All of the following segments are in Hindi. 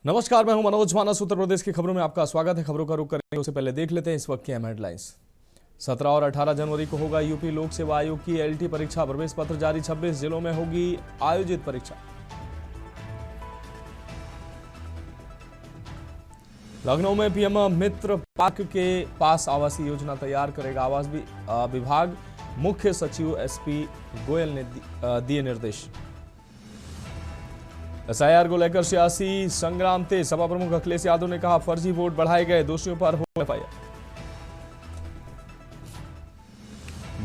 नमस्कार, मैं हूं मनोज मानस। उत्तर प्रदेश की खबरों में आपका स्वागत है। खबरों का रुख करने से पहले देख लेते हैं इस वक्त की अहम हेडलाइंस। 17 और 18 जनवरी को होगा यूपी लोक सेवा आयोग की एलटी परीक्षा। प्रवेश पत्र जारी, 26 जिलों में होगी आयोजित परीक्षा। लखनऊ में पीएम मित्र पार्क के पास आवासीय योजना तैयार करेगा आवास विभाग। मुख्य सचिव एसपी गोयल ने दिए निर्देश। एसआईआर को लेकर सियासी संग्राम तेज। सपा प्रमुख अखिलेश यादव ने कहा, फर्जी वोट बढ़ाए गए, दोषियों पर हो एफआईआर।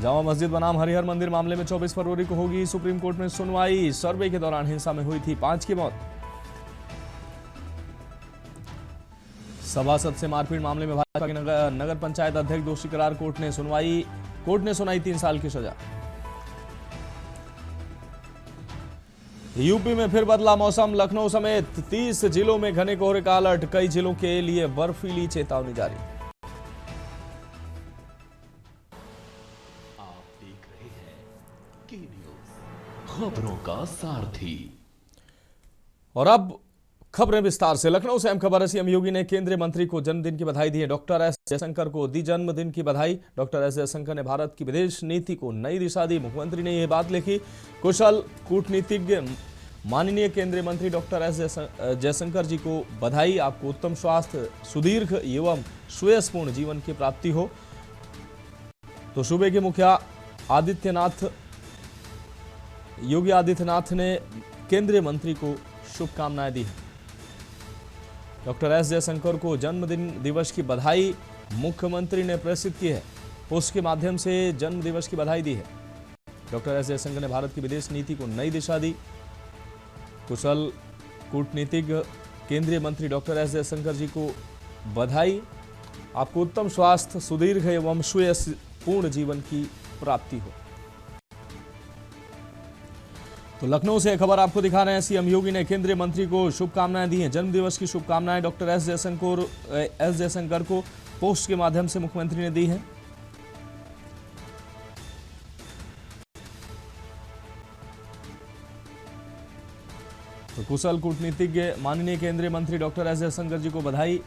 जामा मस्जिद बनाम हरिहर मंदिर मामले में 24 फरवरी को होगी सुप्रीम कोर्ट में सुनवाई। सर्वे के दौरान हिंसा में हुई थी 5 की मौत। सभासद से मारपीट मामले में भाजपा के नगर पंचायत अध्यक्ष दोषी करार कोर्ट ने सुनाई 3 साल की सजा। यूपी में फिर बदला मौसम। लखनऊ समेत 30 जिलों में घने कोहरे का अलर्ट। कई जिलों के लिए बर्फीली चेतावनी जारी। आप देख रहे हैं के न्यूज़, खबरों का सारथी। और अब खबरें विस्तार से। लखनऊ से अहम खबर है, सीएम योगी ने केंद्रीय मंत्री को जन्मदिन की बधाई दी है। डॉक्टर एस जयशंकर को दी जन्मदिन की बधाई। डॉक्टर एस जयशंकर ने भारत की विदेश नीति को नई दिशा दी। मुख्यमंत्री ने यह बात लिखी। कुशल कूटनीतिज्ञ माननीय केंद्रीय मंत्री डॉक्टर एस जयशंकर जी को बधाई। आपको उत्तम स्वास्थ्य, सुदीर्घ एवं श्रेयसपूर्ण जीवन की प्राप्ति हो। तो सूबे के मुखिया योगी आदित्यनाथ ने केंद्रीय मंत्री को शुभकामनाएं दी हैं। डॉक्टर एस जयशंकर को जन्मदिन दिवस की बधाई मुख्यमंत्री ने प्रेषित की है। पोस्ट के माध्यम से जन्म दिवस की बधाई दी है। डॉक्टर एस जयशंकर ने भारत की विदेश नीति को नई दिशा दी। कुशल कूटनीतिज्ञ केंद्रीय मंत्री डॉक्टर एस जयशंकर जी को बधाई। आपको उत्तम स्वास्थ्य, सुदीर्घ एवं श्रेयसपूर्ण जीवन की प्राप्ति हो। तो लखनऊ से खबर आपको दिखा रहे हैं। सीएम योगी ने केंद्रीय मंत्री को शुभकामनाएं दी हैं। जन्मदिवस की शुभकामनाएं डॉक्टर एस जयशंकर को पोस्ट के माध्यम से मुख्यमंत्री ने दी हैं। तो कुशल कूटनीतिज्ञ माननीय केंद्रीय मंत्री डॉक्टर एस जयशंकर जी को बधाई।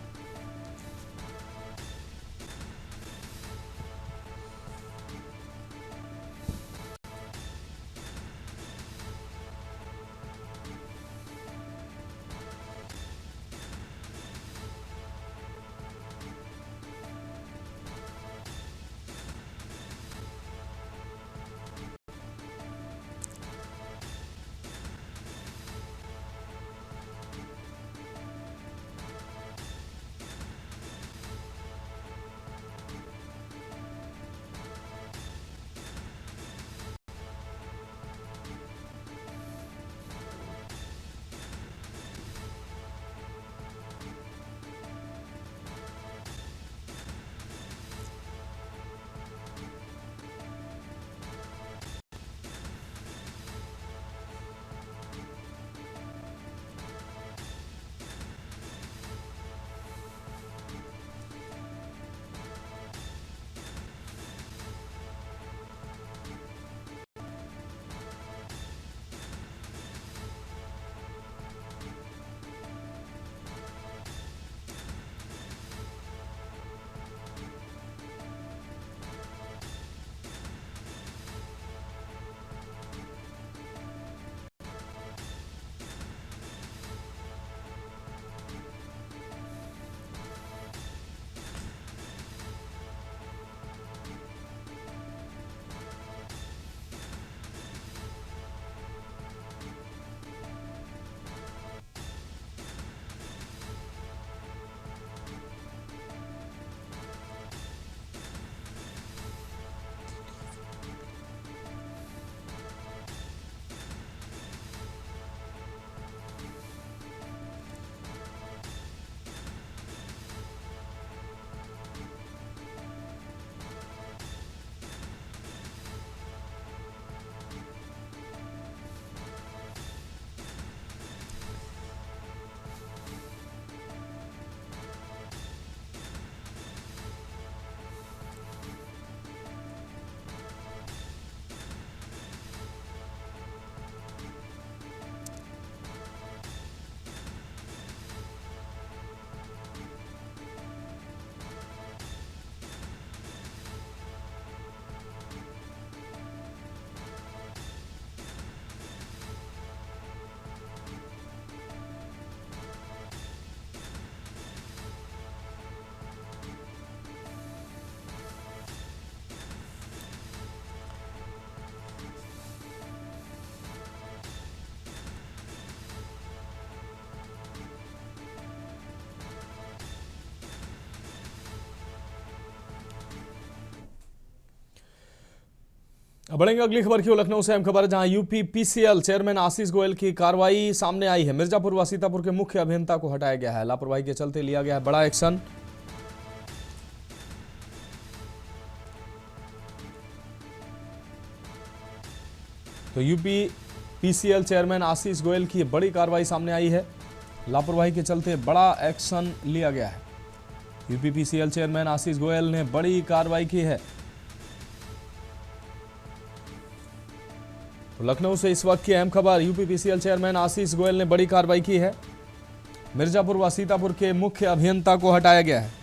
बढ़ेंगे अगली खबर की ओर लखनऊ से अहम खबर, जहां UP PCL chairman Ashish Goyal की कार्रवाई सामने आई है। मिर्जापुर व सीतापुर के मुख्य अभियंता को हटाया गया है। लापरवाही के चलते लिया गया है बड़ा एक्शन। तो UP PCL chairman Ashish Goyal की बड़ी कार्रवाई सामने आई है। लापरवाही के चलते बड़ा एक्शन लिया गया है। UP PCL chairman Ashish Goyal ने बड़ी कार्रवाई की है। तो लखनऊ से इस वक्त की अहम खबर, UP PCL chairman Ashish Goyal ने बड़ी कार्रवाई की है। मिर्जापुर व सीतापुर के मुख्य अभियंता को हटाया गया है।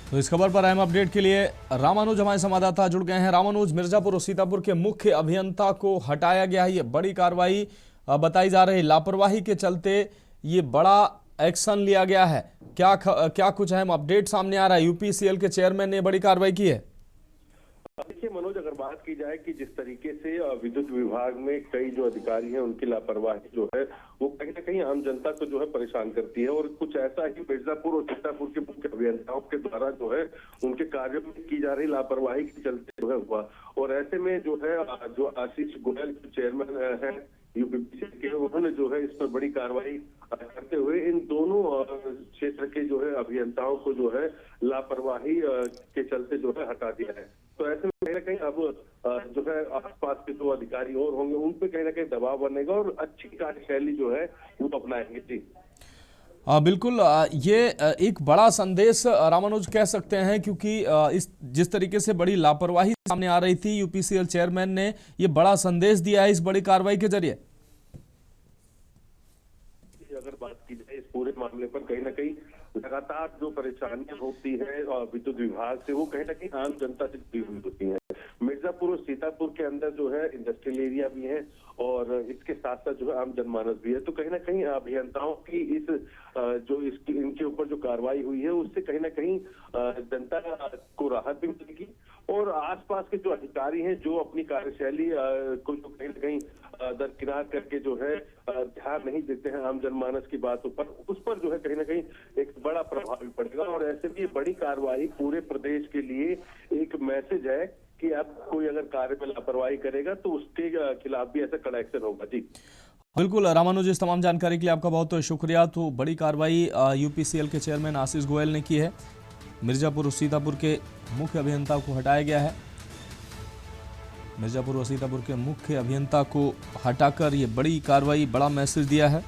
तो इस खबर पर अहम अपडेट के लिए रामानुज हमारे संवाददाता जुड़ गए हैं। रामानुज, मिर्जापुर और सीतापुर के मुख्य अभियंता को हटाया गया है, ये बड़ी कार्रवाई बताई जा रही। लापरवाही के चलते ये बड़ा एक्शन लिया गया है। क्या कुछ अहम अपडेट सामने आ रहा है? यूपीसीएल के चेयरमैन ने बड़ी कार्रवाई की है। देखिए मनोज, अगर बात की जाए कि जिस तरीके से विद्युत विभाग में कई जो अधिकारी हैं उनकी लापरवाही जो है वो कहीं ना कहीं आम जनता को जो है परेशान करती है, और कुछ ऐसा ही मिर्जापुर और सीतापुर के मुख्य अभियंताओं के द्वारा जो है उनके कार्यों में की जा रही लापरवाही के चलते जो है हुआ। और ऐसे में जो है जो आशीष गोयल चेयरमैन है यूपीपीसीएल के, उन्होंने जो है इस पर बड़ी कार्रवाई करते हुए इन दोनों क्षेत्र के जो है अभियंताओं को जो है लापरवाही के चलते जो है हटा दिया है। तो ऐसे में कहीं ना कहीं अब जो है आसपास के जो अधिकारी और होंगे उन पे कहीं ना कहीं दबाव बनेगा और अच्छी कार्यशैली जो है वो अपनाएंगे। जी बिल्कुल, ये एक बड़ा संदेश रामानुज कह सकते हैं, क्योंकि इस जिस तरीके से बड़ी लापरवाही सामने आ रही थी, यूपीसीएल चेयरमैन ने ये बड़ा संदेश दिया है इस बड़ी कार्रवाई के जरिए। अगर बात की जाए इस पूरे मामले पर, कहीं ना कहीं लगातार जो परेशानियां होती है विद्युत विभाग से, वो कहीं ना कहीं आम जनता से जुड़ी हुई होती है। मिर्जापुर और सीतापुर के अंदर जो है इंडस्ट्रियल एरिया भी है और इसके साथ साथ जो है आम जनमानस भी है। तो कहीं ना कहीं अभियंताओं की इस जो इनके ऊपर जो कार्रवाई हुई है उससे कहीं ना कहीं जनता को राहत भी मिलेगी, और आसपास के जो अधिकारी हैं जो अपनी कार्यशैली को जो कहीं ना कहीं दरकिनार करके जो है ध्यान नहीं देते हैं आम जनमानस की बातों पर, उस पर जो है कहीं ना कहीं एक बड़ा प्रभाव भी पड़ेगा। और ऐसे में बड़ी कार्रवाई पूरे प्रदेश के लिए एक मैसेज है कि अब कोई अगर कार्य में लापरवाही करेगा तो उसके खिलाफ भी ऐसा कड़ा एक्शन होगा। जी बिल्कुल रामानुज, इस तमाम जानकारी के लिए आपका बहुत बहुत शुक्रिया। तो बड़ी कार्रवाई यूपीसीएल के चेयरमैन आशीष गोयल ने की है। मिर्जापुर और सीतापुर के मुख्य अभियंता को हटाया गया है। मिर्जापुर और सीतापुर के मुख्य अभियंता को हटाकर ये बड़ी कार्रवाई, बड़ा मैसेज दिया है।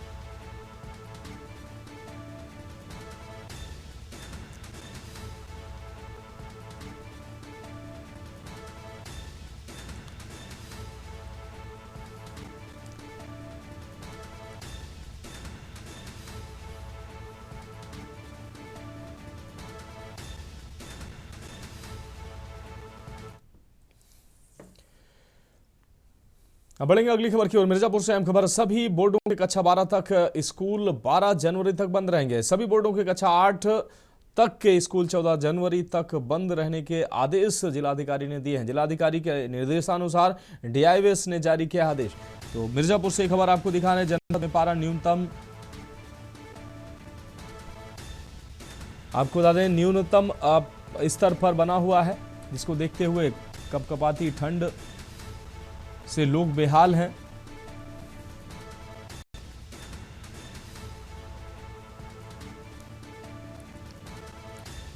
अब बढ़ेंगे अगली खबर की ओर। मिर्जापुर से अहम खबर, सभी बोर्डों के कक्षा 12 तक स्कूल 12 जनवरी तक बंद रहेंगे। सभी बोर्डों के कक्षा 8 तक के स्कूल 14 जनवरी तक बंद रहने के आदेश जिलाधिकारी ने दिए हैं। जिलाधिकारी के निर्देशानुसार डीआईवीएस ने जारी किया आदेश। तो मिर्जापुर से खबर आपको दिखा रहे हैं। जनपद में पारा न्यूनतम, आपको बता दें, न्यूनतम स्तर पर बना हुआ है, जिसको देखते हुए कपकपाती ठंड से लोग बेहाल हैं।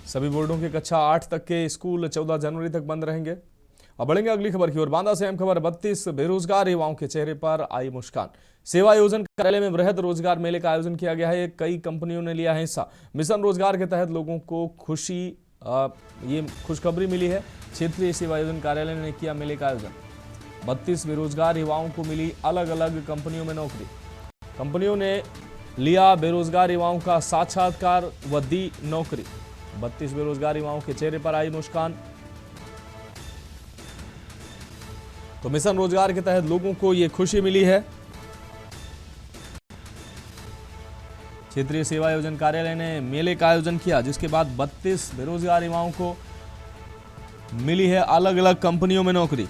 सभी बोर्डों के कक्षा 8 तक के स्कूल 14 जनवरी तक बंद रहेंगे। अब बढ़ेंगे अगली खबर की ओर। बांदा से अहम खबर, 32 बेरोजगार युवाओं के चेहरे पर आई मुस्कान। सेवा योजन कार्यालय में वृहद रोजगार मेले का आयोजन किया गया है। कई कंपनियों ने लिया है हिस्सा। मिशन रोजगार के तहत लोगों को ये खुशखबरी मिली है। क्षेत्रीय सेवा योजन कार्यालय ने किया मेले का आयोजन। 32 बेरोजगार युवाओं को मिली अलग अलग कंपनियों में नौकरी। कंपनियों ने लिया बेरोजगार युवाओं का साक्षात्कार व दी नौकरी। 32 बेरोजगार युवाओं के चेहरे पर आई मुस्कान। तो मिशन रोजगार के तहत लोगों को यह खुशी मिली है। क्षेत्रीय सेवा आयोजन कार्यालय ने मेले का आयोजन किया, जिसके बाद 32 बेरोजगार युवाओं को मिली है अलग अलग कंपनियों में नौकरी।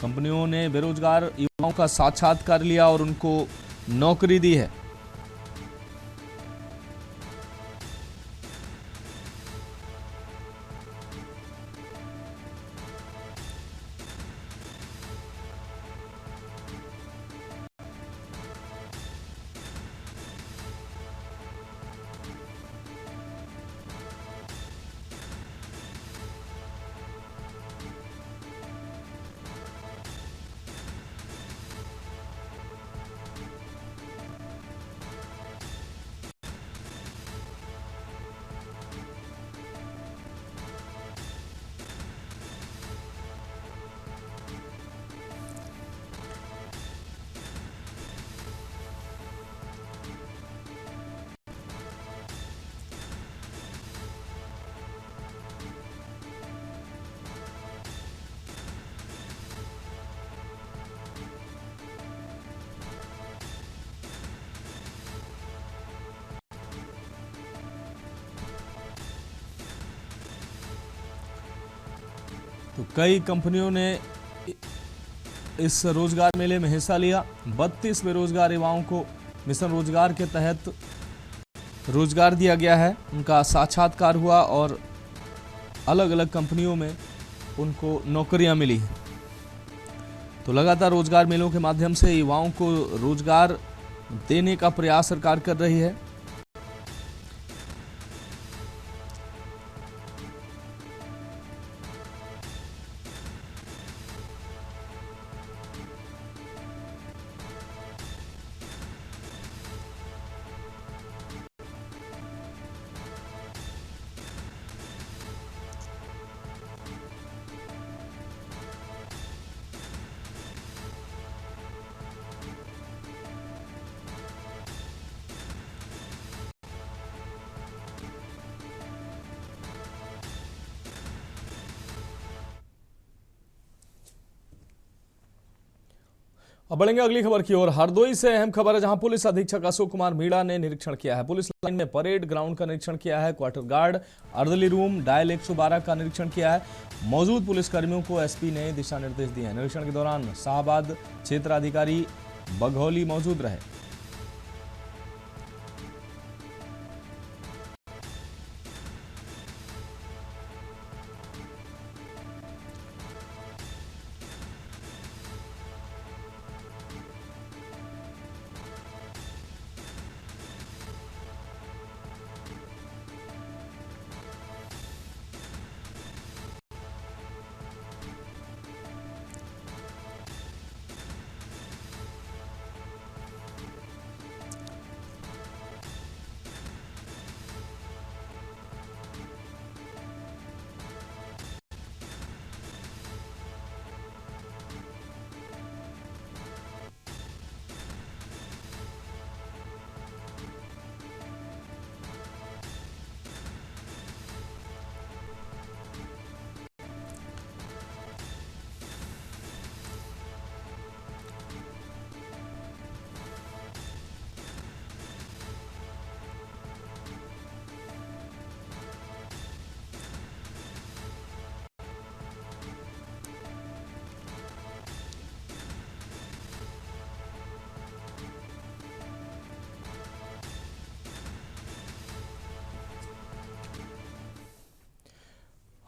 कंपनियों ने बेरोजगार युवाओं का साक्षात्कार लिया और उनको नौकरी दी है। तो कई कंपनियों ने इस रोजगार मेले में हिस्सा लिया। 32 बेरोजगार युवाओं को मिशन रोजगार के तहत रोजगार दिया गया है। उनका साक्षात्कार हुआ और अलग अलग कंपनियों में उनको नौकरियां मिली हैं। तो लगातार रोजगार मेलों के माध्यम से युवाओं को रोजगार देने का प्रयास सरकार कर रही है। अब बढ़ेंगे अगली खबर की ओर। हरदोई से अहम खबर है, जहां पुलिस अधीक्षक अशोक कुमार मीणा ने निरीक्षण किया है। पुलिस लाइन में परेड ग्राउंड का निरीक्षण किया है। क्वार्टर गार्ड, अर्दली रूम, डायल 112 का निरीक्षण किया है। मौजूद पुलिसकर्मियों को एसपी ने दिशा निर्देश दिए हैं। निरीक्षण के दौरान शाहबाद क्षेत्राधिकारी बघौली मौजूद रहे।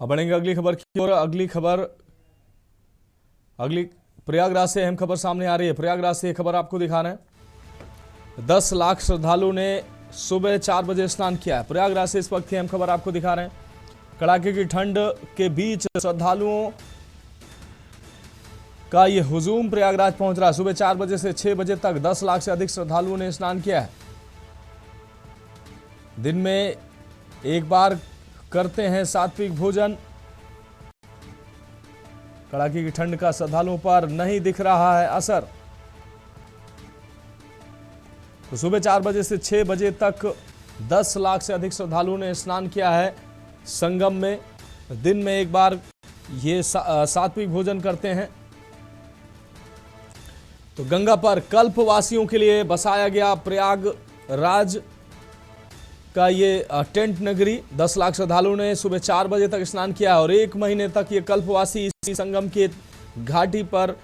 अब बढ़ेंगे अगली खबर की ओर। अगली प्रयागराज से अहम खबर सामने आ रही है। प्रयागराज से खबर आपको दिखा रहे हैं। 10 लाख श्रद्धालुओं ने सुबह 4 बजे स्नान किया है। प्रयागराज से इस वक्त की अहम खबर आपको दिखा रहे हैं। कड़ाके की ठंड के बीच श्रद्धालुओं का ये हुजूम प्रयागराज पहुंच रहा है। सुबह 4 बजे से 6 बजे तक 10 लाख से अधिक श्रद्धालुओं ने स्नान किया है। दिन में एक बार करते हैं सात्विक भोजन। कड़ाके की ठंड का श्रद्धालुओं पर नहीं दिख रहा है असर। तो सुबह 4 बजे से 6 बजे तक 10 लाख से अधिक श्रद्धालुओं ने स्नान किया है संगम में। दिन में एक बार ये सात्विक भोजन करते हैं। तो गंगा पर कल्पवासियों के लिए बसाया गया प्रयागराज का ये टेंट नगरी। 10 लाख श्रद्धालुओं ने सुबह 4 बजे तक स्नान किया है और 1 महीने तक ये कल्पवासी इसी संगम के घाटी पर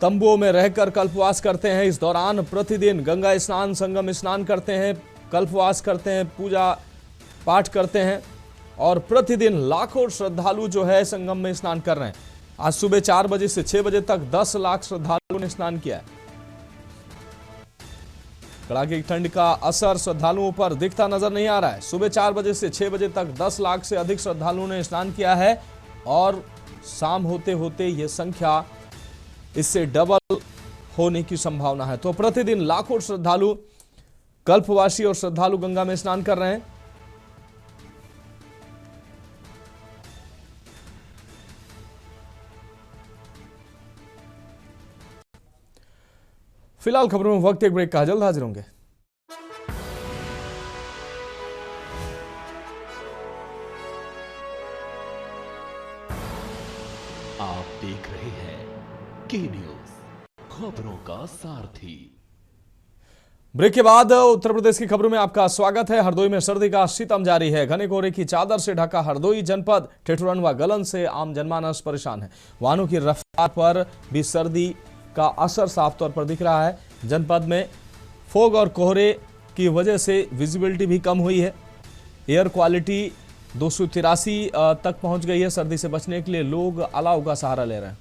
तंबुओं में रहकर कल्पवास करते हैं। इस दौरान प्रतिदिन गंगा स्नान, संगम स्नान करते हैं, कल्पवास करते हैं, पूजा पाठ करते हैं और प्रतिदिन लाखों श्रद्धालु जो है संगम में स्नान कर रहे हैं। आज सुबह 4 बजे से 6 बजे तक 10 लाख श्रद्धालुओं ने स्नान किया है। कड़ाके की ठंड का असर श्रद्धालुओं पर दिखता नजर नहीं आ रहा है। सुबह 4 बजे से 6 बजे तक 10 लाख से अधिक श्रद्धालुओं ने स्नान किया है और शाम होते होते यह संख्या इससे डबल होने की संभावना है। तो प्रतिदिन लाखों श्रद्धालु, कल्पवासी और श्रद्धालु गंगा में स्नान कर रहे हैं। फिलहाल खबरों में वक्त एक ब्रेक का, जल्द हाजिर होंगे। आप देख रहे हैं के न्यूज, खबरों का सारथी। ब्रेक के बाद उत्तर प्रदेश की खबरों में आपका स्वागत है। हरदोई में सर्दी का सितम जारी है। घने कोहरे की चादर से ढका हरदोई जनपद ठिठुरन व गलन से आम जनमानस परेशान है। वाहनों की रफ्तार पर भी सर्दी का असर साफ तौर पर दिख रहा है। जनपद में फोग और कोहरे की वजह से विजिबिलिटी भी कम हुई है। एयर क्वालिटी 283 तक पहुंच गई है। सर्दी से बचने के लिए लोग अलाव का सहारा ले रहे हैं।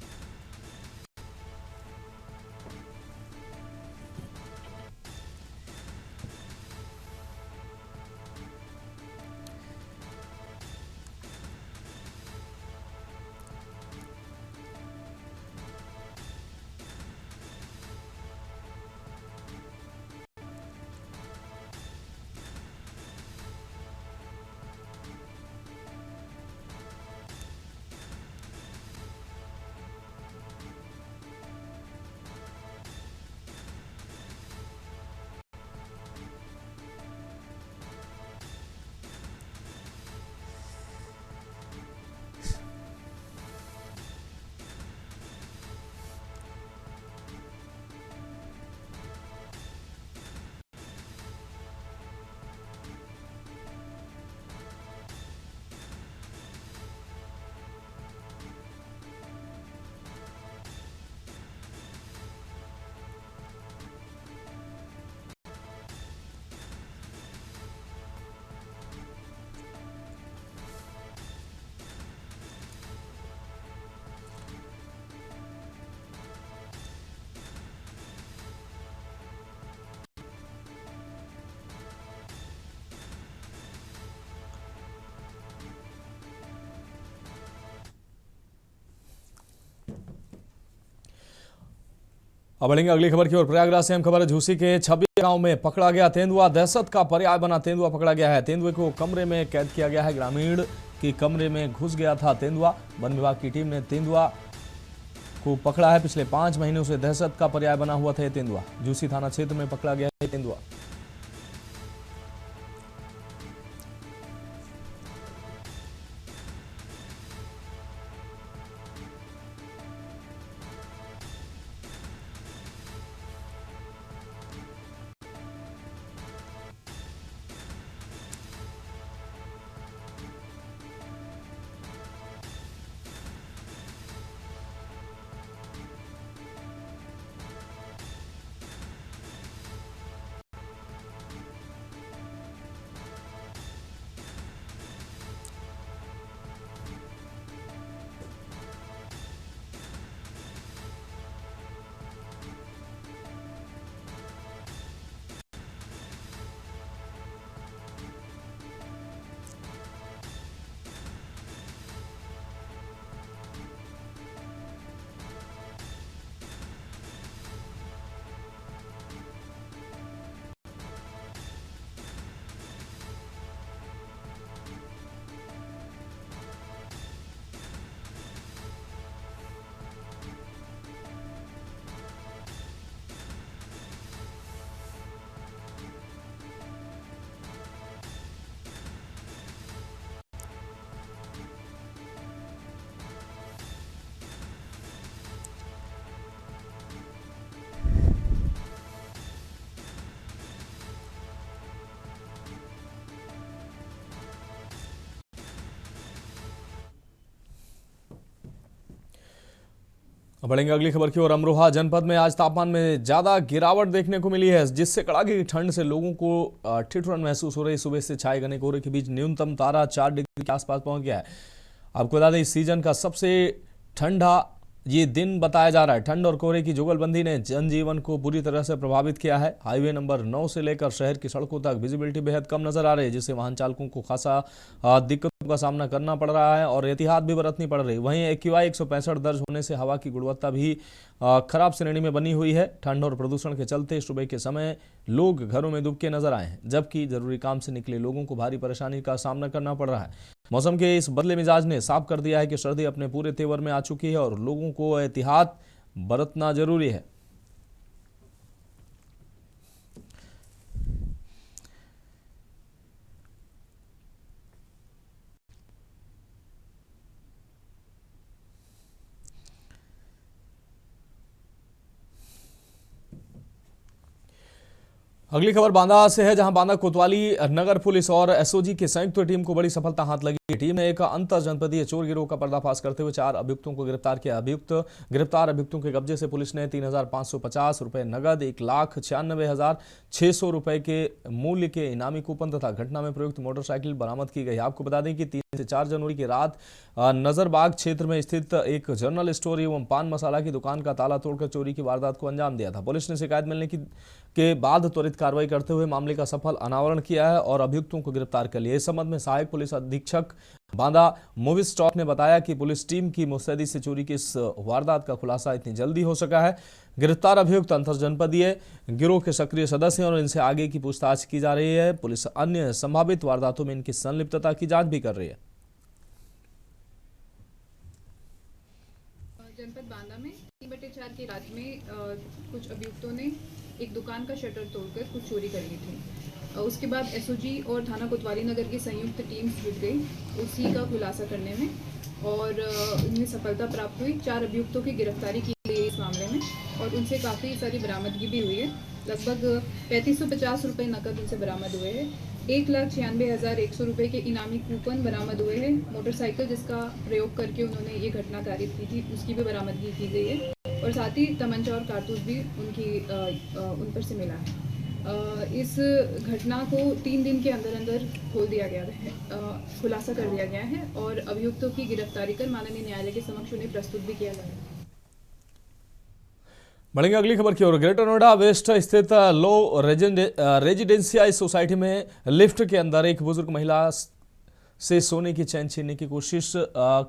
अब बढ़ेंगे अगली खबर की ओर। प्रयागराज से हम खबर है। झूसी के छबिया गांव में पकड़ा गया तेंदुआ। दहशत का पर्याय बना तेंदुआ पकड़ा गया है। तेंदुए को कमरे में कैद किया गया है। ग्रामीण के कमरे में घुस गया था तेंदुआ। वन विभाग की टीम ने तेंदुआ को पकड़ा है। पिछले 5 महीनों से दहशत का पर्याय बना हुआ था ये तेंदुआ। झूसी थाना क्षेत्र में पकड़ा गया है तेंदुआ। बढ़ेंगे अगली खबर की ओर। अमरोहा जनपद में आज तापमान में ज्यादा गिरावट देखने को मिली है, जिससे कड़ाके की ठंड से लोगों को ठिठुरन महसूस हो रही। सुबह से छाए घने कोहरे के बीच न्यूनतम तारा 4 डिग्री के आसपास पहुंच गया है। आपको बता दें इस सीजन का सबसे ठंडा ये दिन बताया जा रहा है। ठंड और कोहरे की जुगलबंदी ने जनजीवन को बुरी तरह से प्रभावित किया है। हाईवे नंबर 9 से लेकर शहर की सड़कों तक विजिबिलिटी बेहद कम नजर आ रही है, जिससे वाहन चालकों को खासा दिक्कतों का सामना करना पड़ रहा है और एहतियात भी बरतनी पड़ रही है। वहीं AQI 165 दर्ज होने से हवा की गुणवत्ता भी खराब श्रेणी में बनी हुई है। ठंड और प्रदूषण के चलते सुबह के समय लोग घरों में दुबके नजर आए हैं, जबकि जरूरी काम से निकले लोगों को भारी परेशानी का सामना करना पड़ रहा है। मौसम के इस बदले मिजाज ने साफ कर दिया है कि सर्दी अपने पूरे तेवर में आ चुकी है और लोगों को एहतियात बरतना जरूरी है। अगली खबर बांदा से है, जहां बांदा कोतवाली नगर पुलिस और SOG की संयुक्त टीम को बड़ी सफलता हाथ लगी। टीम ने एक अंतर जनपदीय चोर गिरोह का पर्दाफाश करते हुए 4 अभियुक्तों को गिरफ्तार किया। गिरफ्तार अभियुक्तों के कब्जे से पुलिस ने 3,550 रुपए नगद, 1,96,600 रुपए के मूल्य के इनामी कूपन तथा घटना में प्रयुक्त मोटरसाइकिल बरामद की गई। आपको बता दें कि 3 से 4 जनवरी की रात नजरबाग क्षेत्र में स्थित एक जनरल स्टोर एवं पान मसाला की दुकान का ताला तोड़कर चोरी की वारदात को अंजाम दिया था। पुलिस ने शिकायत मिलने के बाद त्वरित कार्रवाई करते हुए मामले का सफल अनावरण किया है और अभियुक्तों को गिरफ्तार कर लिया। इस संबंध में सहायक पुलिस अधीक्षक बांदा मूवी स्टॉक ने बताया कि पुलिस टीम की मुस्तैदी से चोरी की इस वारदात का खुलासा इतनी जल्दी हो सका है। गिरफ्तार अभियुक्त अंतर जनपदीय गिरोह के सक्रिय सदस्य हैं और इनसे आगे की पूछताछ की जा रही है। पुलिस अन्य संभावित वारदातों में इनकी संलिप्तता की जांच भी कर रही है। जनपद बांदा में 3/4 की रात में कुछ अभियुक्तों ने एक दुकान का शटर तोड़कर कुछ चोरी कर ली थी। उसके बाद SOG और थाना कोतवाली नगर की संयुक्त टीम जुट गई उसी का खुलासा करने में और उनमें सफलता प्राप्त हुई। 4 अभियुक्तों की गिरफ्तारी की गई इस मामले में और उनसे काफ़ी सारी बरामदगी भी हुई है। लगभग 3550 रुपये नकद उनसे बरामद हुए हैं। 1,96,100 रुपये के इनामी कूपन बरामद हुए हैं। मोटरसाइकिल जिसका प्रयोग करके उन्होंने ये घटना कारित की थी उसकी भी बरामदगी की गई है और साथ ही तमंचा और कारतूस भी उन पर से मिला है। इस घटना को 3 दिन के अंदर अंदर खोल दिया गया है, खुलासा कर दिया गया है और अभियुक्तों की गिरफ्तारी कर माननीय न्यायालय के समक्ष उन्हें प्रस्तुत भी किया गया है। बढ़ेंगे अगली खबर की ओर। ग्रेटर नोएडा वेस्ट स्थित लो रेजिडेंशियल सोसाइटी में लिफ्ट के अंदर एक बुजुर्ग महिला से सोने की चैन छीनने की कोशिश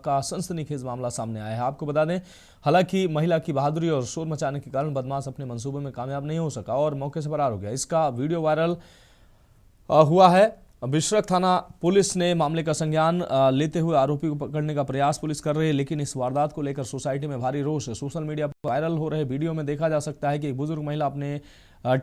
का सनसनीखेज मामला सामने आया है। आपको बता दें हालांकि महिला की बहादुरी और शोर मचाने के कारण बदमाश अपने मंसूबे में कामयाब नहीं हो सका और मौके से फरार हो गया। इसका वीडियो वायरल हुआ है। बिशरख थाना पुलिस ने मामले का संज्ञान लेते हुए आरोपी को पकड़ने का प्रयास पुलिस कर रही है, लेकिन इस वारदात को लेकर सोसाइटी में भारी रोष है। सोशल मीडिया पर वायरल हो रहे वीडियो में देखा जा सकता है कि एक बुजुर्ग महिला अपने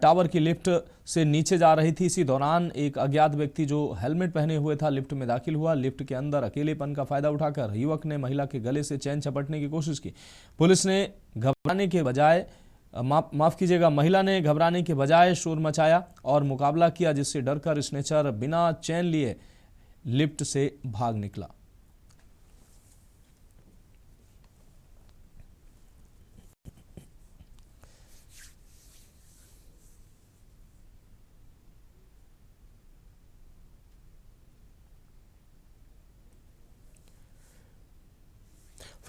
टावर की लिफ्ट से नीचे जा रही थी। इसी दौरान एक अज्ञात व्यक्ति जो हेलमेट पहने हुए था लिफ्ट में दाखिल हुआ। लिफ्ट के अंदर अकेलेपन का फायदा उठाकर युवक ने महिला के गले से चैन झपटने की कोशिश की। पुलिस ने घबराने के बजाय महिला ने घबराने के बजाय शोर मचाया और मुकाबला किया, जिससे डरकर स्नेचर बिना चैन लिए लिफ्ट से भाग निकला।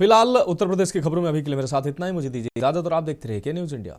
फिलहाल उत्तर प्रदेश की खबरों में अभी के लिए मेरे साथ इतना ही। मुझे दीजिए इजाजत और आप देखते रहिए के न्यूज़ इंडिया।